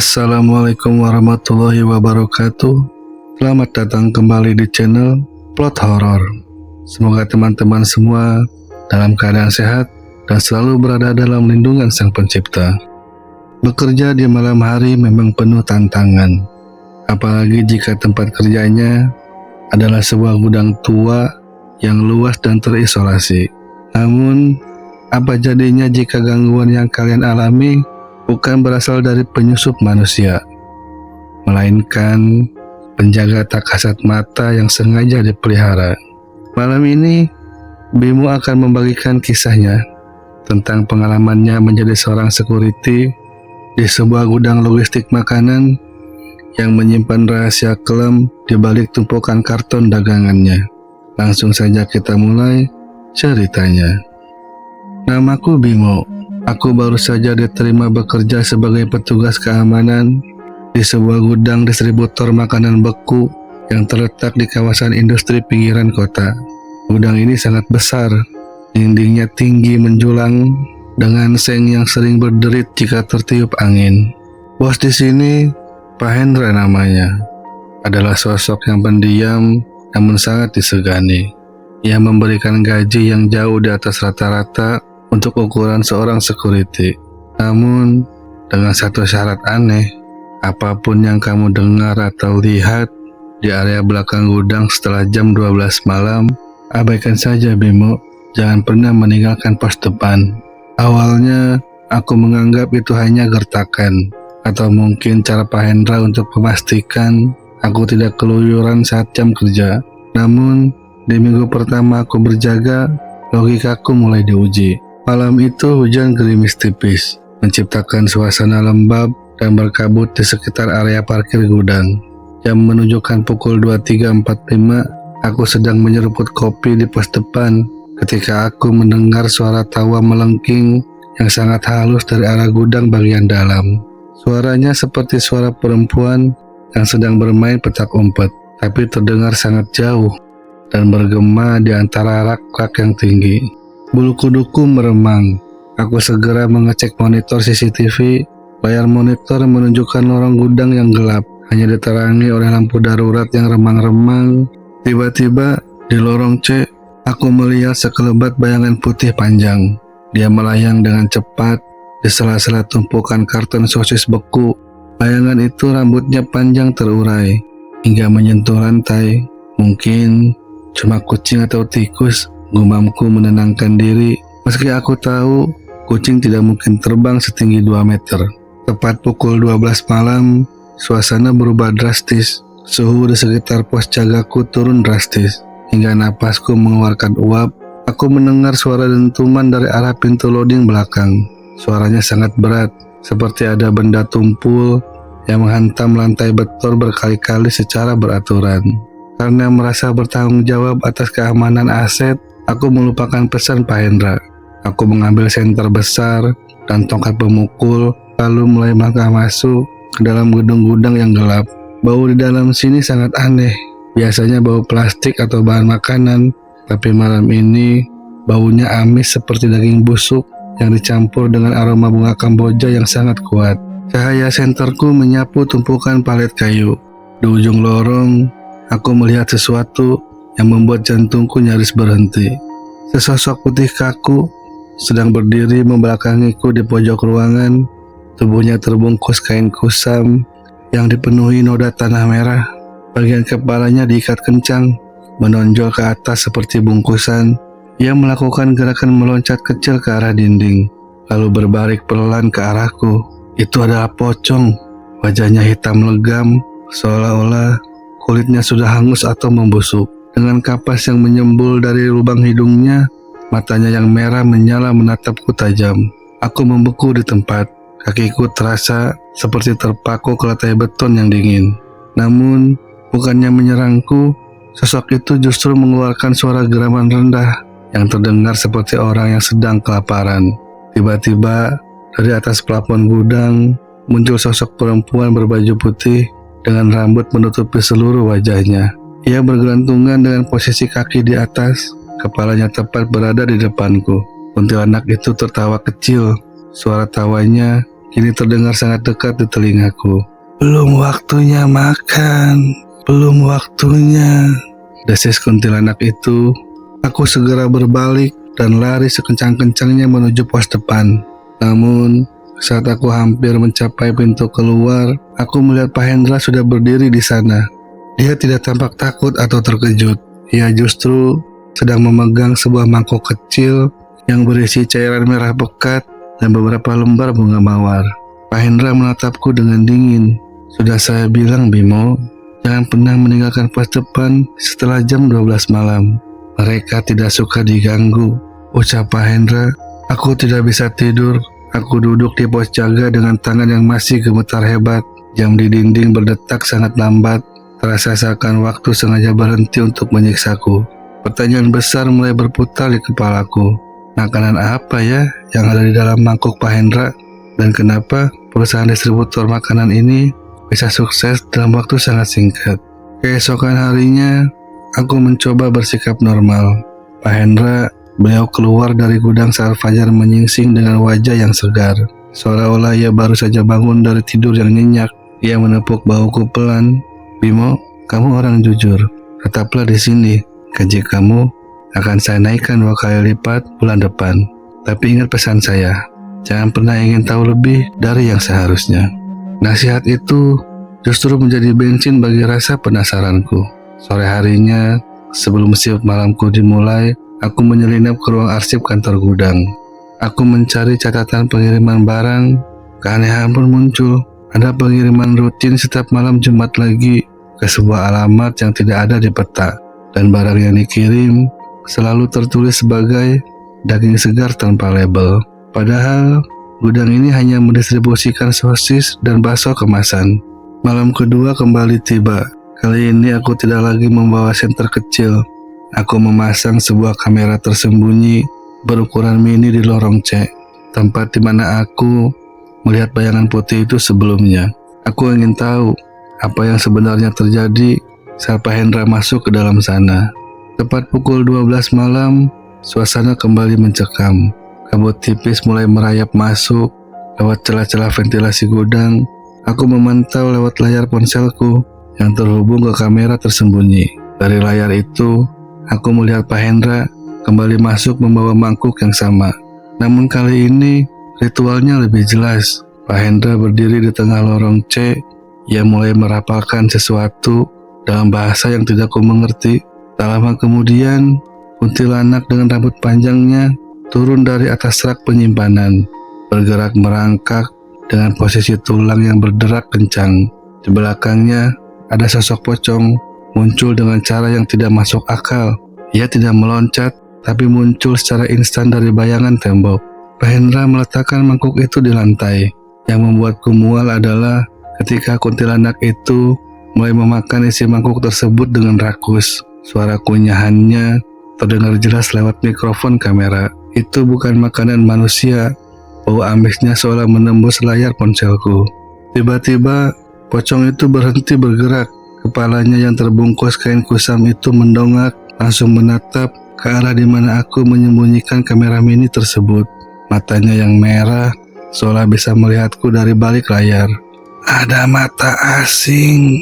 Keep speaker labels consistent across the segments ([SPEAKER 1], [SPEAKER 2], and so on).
[SPEAKER 1] Assalamualaikum warahmatullahi wabarakatuh. Selamat datang kembali di channel Plot Horor. Semoga teman-teman semua dalam keadaan sehat dan selalu berada dalam lindungan Sang Pencipta. Bekerja di malam hari memang penuh tantangan, apalagi jika tempat kerjanya adalah sebuah gudang tua yang luas dan terisolasi. Namun, apa jadinya jika gangguan yang kalian alami bukan berasal dari penyusup manusia, melainkan penjaga tak kasat mata yang sengaja dipelihara. Malam ini, Bimo akan membagikan kisahnya tentang pengalamannya menjadi seorang security di sebuah gudang logistik makanan yang menyimpan rahasia kelam di balik tumpukan karton dagangannya. Langsung saja kita mulai ceritanya. Namaku Bimo. Aku baru saja diterima bekerja sebagai petugas keamanan di sebuah gudang distributor makanan beku yang terletak di kawasan industri pinggiran kota. Gudang ini sangat besar, dindingnya tinggi menjulang dengan seng yang sering berderit jika tertiup angin. Bos di sini, Pak Hendra namanya, adalah sosok yang pendiam namun sangat disegani. Ia memberikan gaji yang jauh di atas rata-rata untuk ukuran seorang security. Namun, dengan satu syarat aneh, apapun yang kamu dengar atau lihat di area belakang gudang setelah jam 12 malam, abaikan saja Bimo, jangan pernah meninggalkan pos depan. Awalnya, aku menganggap itu hanya gertakan, atau mungkin cara Pak Hendra untuk memastikan aku tidak keluyuran saat jam kerja. Namun, di minggu pertama aku berjaga, logikaku mulai diuji. Malam itu hujan gerimis tipis, menciptakan suasana lembab dan berkabut di sekitar area parkir gudang. Jam menunjukkan pukul 23.45, aku sedang menyeruput kopi di pos depan ketika aku mendengar suara tawa melengking yang sangat halus dari arah gudang bagian dalam. Suaranya seperti suara perempuan yang sedang bermain petak umpet, tapi terdengar sangat jauh dan bergema di antara rak-rak yang tinggi. Bulu kuduku meremang. Aku segera mengecek monitor CCTV. Layar monitor menunjukkan lorong gudang yang gelap, hanya diterangi oleh lampu darurat yang remang-remang. Tiba-tiba di lorong C, aku melihat sekelebat bayangan putih panjang. Dia melayang dengan cepat di sela-sela tumpukan karton sosis beku. Bayangan itu rambutnya panjang terurai hingga menyentuh lantai. Mungkin cuma kucing atau tikus, gumamku menenangkan diri, meski aku tahu kucing tidak mungkin terbang setinggi 2 meter. Tepat pukul 12 malam, suasana berubah drastis. Suhu di sekitar pos jagaku turun drastis, hingga napasku mengeluarkan uap. Aku mendengar suara dentuman dari arah pintu loading belakang. Suaranya sangat berat, seperti ada benda tumpul yang menghantam lantai beton berkali-kali secara beraturan. Karena merasa bertanggung jawab atas keamanan aset, aku melupakan pesan Pak Hendra. Aku mengambil senter besar dan tongkat pemukul, lalu mulai melangkah masuk ke dalam gedung gudang yang gelap. Bau di dalam sini sangat aneh. Biasanya bau plastik atau bahan makanan, tapi malam ini baunya amis seperti daging busuk yang dicampur dengan aroma bunga kamboja yang sangat kuat. Cahaya senterku menyapu tumpukan palet kayu. Di ujung lorong, aku melihat sesuatu yang membuat jantungku nyaris berhenti. Sesosok putih kaku sedang berdiri membelakangiku di pojok ruangan. Tubuhnya terbungkus kain kusam yang dipenuhi noda tanah merah. Bagian kepalanya diikat kencang, menonjol ke atas seperti bungkusan. Ia melakukan gerakan meloncat kecil ke arah dinding, lalu berbalik pelan ke arahku. Itu adalah pocong. Wajahnya hitam legam, seolah-olah kulitnya sudah hangus atau membusuk. Dengan kapas yang menyembul dari lubang hidungnya, matanya yang merah menyala menatapku tajam. Aku membeku di tempat. Kakiku terasa seperti terpaku ke lantai beton yang dingin. Namun, bukannya menyerangku, sosok itu justru mengeluarkan suara geraman rendah yang terdengar seperti orang yang sedang kelaparan. Tiba-tiba, dari atas plafon gudang, muncul sosok perempuan berbaju putih dengan rambut menutupi seluruh wajahnya. Ia bergelantungan dengan posisi kaki di atas, kepalanya tepat berada di depanku. Kuntilanak itu tertawa kecil. Suara tawanya kini terdengar sangat dekat di telingaku. "Belum waktunya makan, belum waktunya," desis kuntilanak itu. Aku segera berbalik dan lari sekencang-kencangnya menuju pos depan. Namun, saat aku hampir mencapai pintu keluar, aku melihat Pak Hendra sudah berdiri di sana. Dia tidak tampak takut atau terkejut. Ia justru sedang memegang sebuah mangkok kecil yang berisi cairan merah pekat dan beberapa lembar bunga mawar. Pak Hendra menatapku dengan dingin. "Sudah saya bilang, Bimo, jangan pernah meninggalkan pos depan setelah jam 12 malam. Mereka tidak suka diganggu," ucap Pak Hendra. Aku tidak bisa tidur. Aku duduk di pos jaga dengan tangan yang masih gemetar hebat. Jam di dinding berdetak sangat lambat. Terasa seakan waktu sengaja berhenti untuk menyiksaku. Pertanyaan besar mulai berputar di kepalaku. Makanan apa ya yang ada di dalam mangkuk Pak Hendra? Dan kenapa perusahaan distributor makanan ini bisa sukses dalam waktu sangat singkat? Keesokan harinya, aku mencoba bersikap normal. Pak Hendra, beliau keluar dari gudang saat fajar menyingsing dengan wajah yang segar. Seolah-olah ia baru saja bangun dari tidur yang nyenyak. Ia menepuk bahuku pelan. "Bimo, kamu orang jujur. Tetaplah di sini. Gaji kamu akan saya naikkan 2 kali lipat bulan depan. Tapi ingat pesan saya, jangan pernah ingin tahu lebih dari yang seharusnya." Nasihat itu justru menjadi bensin bagi rasa penasaranku. Sore harinya, sebelum shift malamku dimulai, aku menyelinap ke ruang arsip kantor gudang. Aku mencari catatan pengiriman barang. Keanehan pun muncul. Ada pengiriman rutin setiap malam Jumat lagi ke sebuah alamat yang tidak ada di peta. Dan barang yang dikirim selalu tertulis sebagai daging segar tanpa label. Padahal gudang ini hanya mendistribusikan sosis dan bakso kemasan. Malam kedua kembali tiba. Kali ini aku tidak lagi membawa senter kecil. Aku memasang sebuah kamera tersembunyi berukuran mini di lorong C, tempat di mana aku melihat bayangan putih itu sebelumnya. Aku ingin tahu apa yang sebenarnya terjadi saat Pak Hendra masuk ke dalam sana. Tepat pukul 12 malam, suasana kembali mencekam. Kabut tipis mulai merayap masuk lewat celah-celah ventilasi gudang. Aku memantau lewat layar ponselku yang terhubung ke kamera tersembunyi. Dari layar itu, aku melihat Pak Hendra kembali masuk membawa mangkuk yang sama. Namun kali ini ritualnya lebih jelas. Pak Hendra berdiri di tengah lorong C. Ia mulai merapalkan sesuatu dalam bahasa yang tidak ku mengerti. Tak lama kemudian, kuntilanak dengan rambut panjangnya turun dari atas rak penyimpanan, bergerak merangkak dengan posisi tulang yang berderak kencang. Di belakangnya ada sosok pocong muncul dengan cara yang tidak masuk akal. Ia tidak meloncat, tapi muncul secara instan dari bayangan tembok. Pak Hendra meletakkan mangkuk itu di lantai. Yang membuatku mual adalah ketika kuntilanak itu mulai memakan isi mangkuk tersebut dengan rakus. Suara kunyahannya terdengar jelas lewat mikrofon kamera. Itu bukan makanan manusia. Bau amisnya seolah menembus layar ponselku. Tiba-tiba pocong itu berhenti bergerak. Kepalanya yang terbungkus kain kusam itu mendongak, langsung menatap ke arah di mana aku menyembunyikan kamera mini tersebut. Matanya yang merah seolah bisa melihatku dari balik layar. "Ada mata asing,"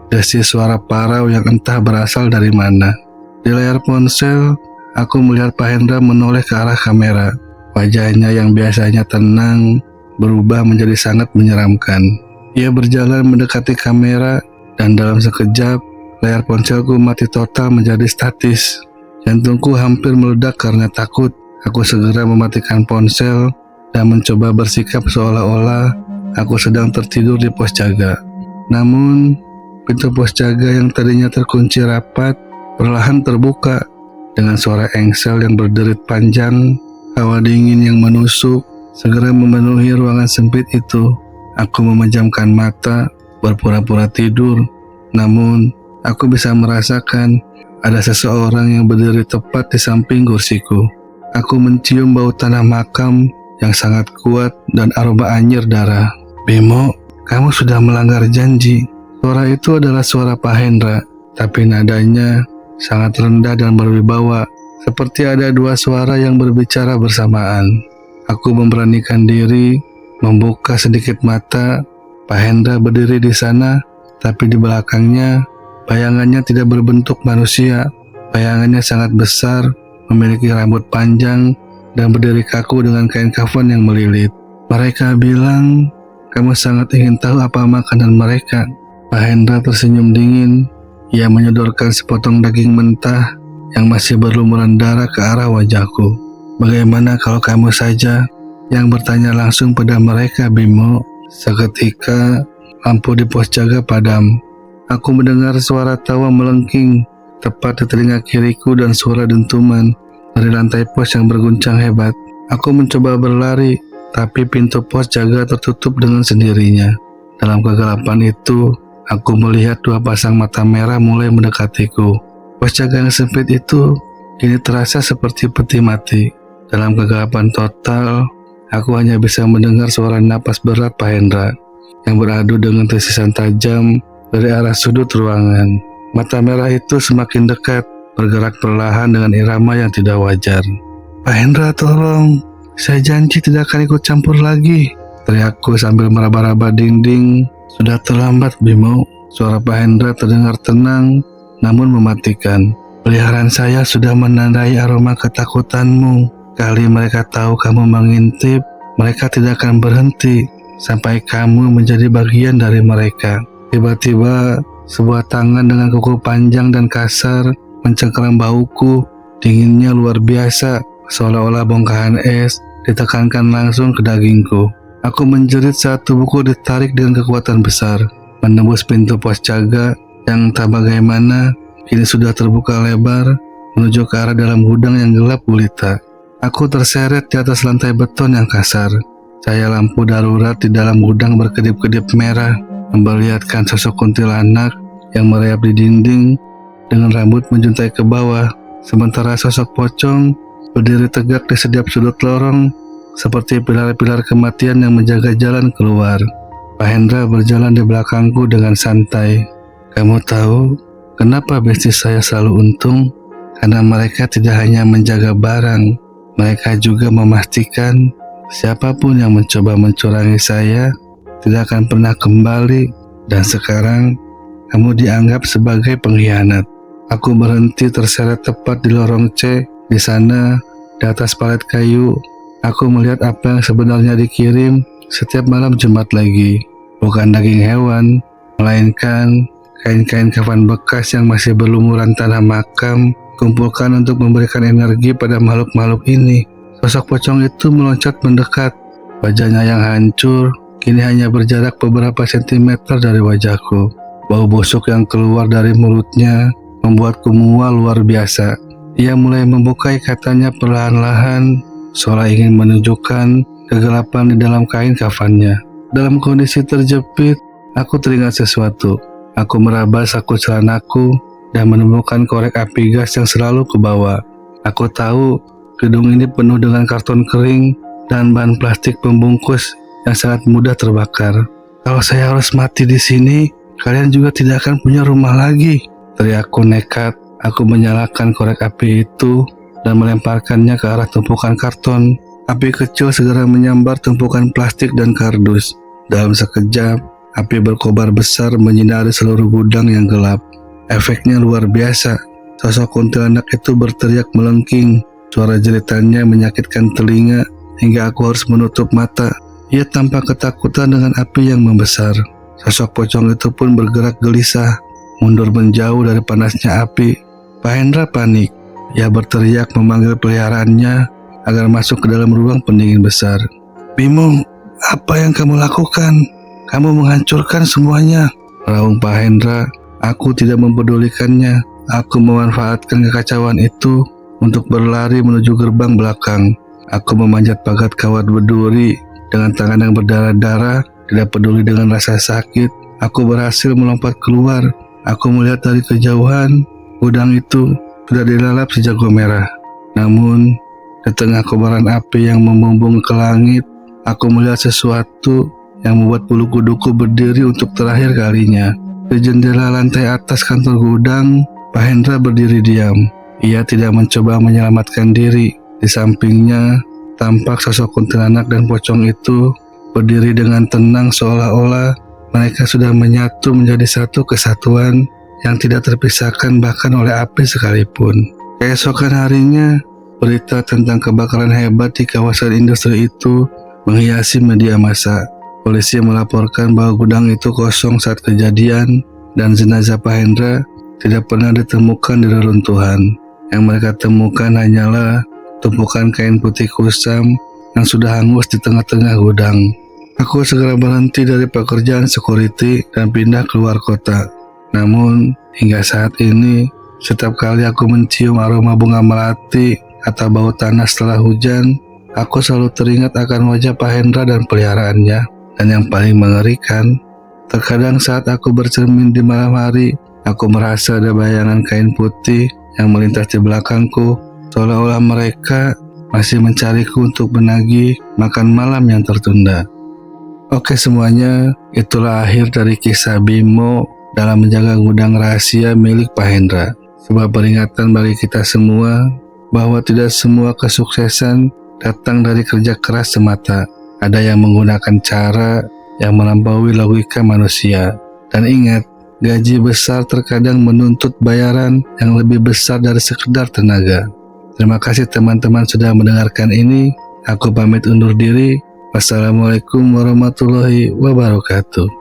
[SPEAKER 1] desis suara parau yang entah berasal dari mana. Di layar ponsel, aku melihat Pak Hendra menoleh ke arah kamera. Wajahnya yang biasanya tenang berubah menjadi sangat menyeramkan. Ia berjalan mendekati kamera dan dalam sekejap layar ponselku mati total menjadi statis. Jantungku hampir meledak karena takut. Aku segera mematikan ponsel dan mencoba bersikap seolah-olah aku sedang tertidur di pos jaga. Namun, pintu pos jaga yang tadinya terkunci rapat perlahan terbuka. Dengan suara engsel yang berderit panjang, hawa dingin yang menusuk segera memenuhi ruangan sempit itu. Aku memejamkan mata, berpura-pura tidur. Namun, aku bisa merasakan ada seseorang yang berdiri tepat di samping kursiku. Aku mencium bau tanah makam yang sangat kuat dan aroma anyir darah. "Bimo, kamu sudah melanggar janji." Suara itu adalah suara Pak Hendra, tapi nadanya sangat rendah dan berwibawa, seperti ada dua suara yang berbicara bersamaan. Aku memberanikan diri Membuka sedikit mata, Pak Hendra berdiri di sana, tapi di belakangnya bayangannya tidak berbentuk manusia. Bayangannya sangat besar, memiliki rambut panjang, dan berdiri kaku dengan kain kafan yang melilit. Mereka bilang, "Kamu sangat ingin tahu apa makanan mereka?" Pak Hendra tersenyum dingin. Ia menyodorkan sepotong daging mentah yang masih berlumuran darah ke arah wajahku. "Bagaimana kalau kamu saja yang bertanya langsung pada mereka, Bimo?" Seketika lampu di pos jaga padam. Aku mendengar suara tawa melengking tepat di telinga kiriku dan suara dentuman dari lantai pos yang berguncang hebat. Aku mencoba berlari, tapi pintu pos jaga tertutup dengan sendirinya. Dalam kegelapan itu, aku melihat dua pasang mata merah mulai mendekatiku. Pos jaga yang sempit itu kini terasa seperti peti mati. Dalam kegelapan total, aku hanya bisa mendengar suara napas berat Pak Hendra yang beradu dengan tesisan tajam dari arah sudut ruangan. Mata merah itu semakin dekat, bergerak perlahan dengan irama yang tidak wajar. "Pak Hendra, tolong. Saya janji tidak akan ikut campur lagi," teriakku sambil meraba-raba dinding. "Sudah terlambat, Bimo." Suara Pak Hendra terdengar tenang, namun mematikan. "Peliharaan saya sudah menandai aroma ketakutanmu. Kali mereka tahu kamu mengintip, mereka tidak akan berhenti sampai kamu menjadi bagian dari mereka." Tiba-tiba, sebuah tangan dengan kuku panjang dan kasar mencengkeram bahuku. Dinginnya luar biasa, seolah-olah bongkahan es ditekankan langsung ke dagingku. Aku menjerit saat tubuhku ditarik dengan kekuatan besar. Menembus pintu pos jaga yang tak bagaimana kini sudah terbuka lebar menuju ke arah dalam gudang yang gelap gulita. Aku terseret di atas lantai beton yang kasar. Cahaya lampu darurat di dalam gudang berkedip-kedip merah memperlihatkan sosok kuntilanak yang merayap di dinding dengan rambut menjuntai ke bawah, sementara sosok pocong berdiri tegak di setiap sudut lorong seperti pilar-pilar kematian yang menjaga jalan keluar. Pak Hendra berjalan di belakangku dengan santai. "Kamu tahu kenapa bisnis saya selalu untung? Karena mereka tidak hanya menjaga barang, mereka juga memastikan siapapun yang mencoba mencurangi saya tidak akan pernah kembali, dan sekarang kamu dianggap sebagai pengkhianat." Aku berhenti terseret tepat di lorong C. Di sana, di atas palet kayu, aku melihat apa yang sebenarnya dikirim setiap malam Jumat lagi. Bukan daging hewan, melainkan kain-kain kafan bekas yang masih berlumuran tanah makam, kumpulkan untuk memberikan energi pada makhluk-makhluk ini. Sosok pocong itu meloncat mendekat. Wajahnya yang hancur kini hanya berjarak beberapa sentimeter dari wajahku. Bau busuk yang keluar dari mulutnya membuatku mual luar biasa. Ia mulai membuka ikatannya perlahan-lahan, seolah ingin menunjukkan kegelapan di dalam kain kafannya. Dalam kondisi terjepit, aku teringat sesuatu. Aku meraba saku celanaku dan menemukan korek api gas yang selalu kubawa. Aku tahu gedung ini penuh dengan karton kering dan bahan plastik pembungkus yang sangat mudah terbakar. "Kalau saya harus mati di sini, kalian juga tidak akan punya rumah lagi," teriakku nekat. Aku menyalakan korek api itu dan melemparkannya ke arah tumpukan karton. Api kecil segera menyambar tumpukan plastik dan kardus. Dalam sekejap, api berkobar besar menyinari seluruh gudang yang gelap. Efeknya luar biasa. Sosok kuntilanak itu berteriak melengking. Suara jeritannya menyakitkan telinga hingga aku harus menutup mata. Ia tampak ketakutan dengan api yang membesar. Sosok pocong itu pun bergerak gelisah, mundur menjauh dari panasnya api. Pak Hendra panik. Ia berteriak memanggil peliharaannya agar masuk ke dalam ruang pendingin besar. "Bimo, apa yang kamu lakukan? Kamu menghancurkan semuanya," raung Pak Hendra. Aku tidak mempedulikannya. Aku memanfaatkan kekacauan itu untuk berlari menuju gerbang belakang. Aku memanjat pagar kawat berduri dengan tangan yang berdarah-darah, tidak peduli dengan rasa sakit. Aku berhasil melompat keluar. Aku melihat dari kejauhan, gudang itu sudah dilalap si jago merah. Namun, di tengah kobaran api yang membumbung ke langit, aku melihat sesuatu yang membuat bulu kuduku berdiri untuk terakhir kalinya. Di jendela lantai atas kantor gudang, Pak Hendra berdiri diam. Ia tidak mencoba menyelamatkan diri. Di sampingnya, tampak sosok kuntilanak dan pocong itu berdiri dengan tenang seolah-olah mereka sudah menyatu menjadi satu kesatuan yang tidak terpisahkan bahkan oleh api sekalipun. Keesokan harinya, berita tentang kebakaran hebat di kawasan industri itu menghiasi media massa. Polisi melaporkan bahwa gudang itu kosong saat kejadian dan jenazah Pak Hendra tidak pernah ditemukan di reruntuhan. Yang mereka temukan hanyalah tumpukan kain putih kusam yang sudah hangus di tengah-tengah gudang. Aku segera berhenti dari pekerjaan security dan pindah keluar kota. Namun, hingga saat ini, setiap kali aku mencium aroma bunga melati atau bau tanah setelah hujan, aku selalu teringat akan wajah Pak Hendra dan peliharaannya. Dan yang paling mengerikan, terkadang saat aku bercermin di malam hari, aku merasa ada bayangan kain putih yang melintas di belakangku, seolah-olah mereka masih mencariku untuk menagih makan malam yang tertunda. Oke semuanya, itulah akhir dari kisah Bimo dalam menjaga gudang rahasia milik Pak Hendra. Sebuah peringatan bagi kita semua bahwa tidak semua kesuksesan datang dari kerja keras semata. Ada yang menggunakan cara yang melampaui logika manusia. Dan ingat, gaji besar terkadang menuntut bayaran yang lebih besar dari sekedar tenaga. Terima kasih teman-teman sudah mendengarkan ini. Aku pamit undur diri. Wassalamualaikum warahmatullahi wabarakatuh.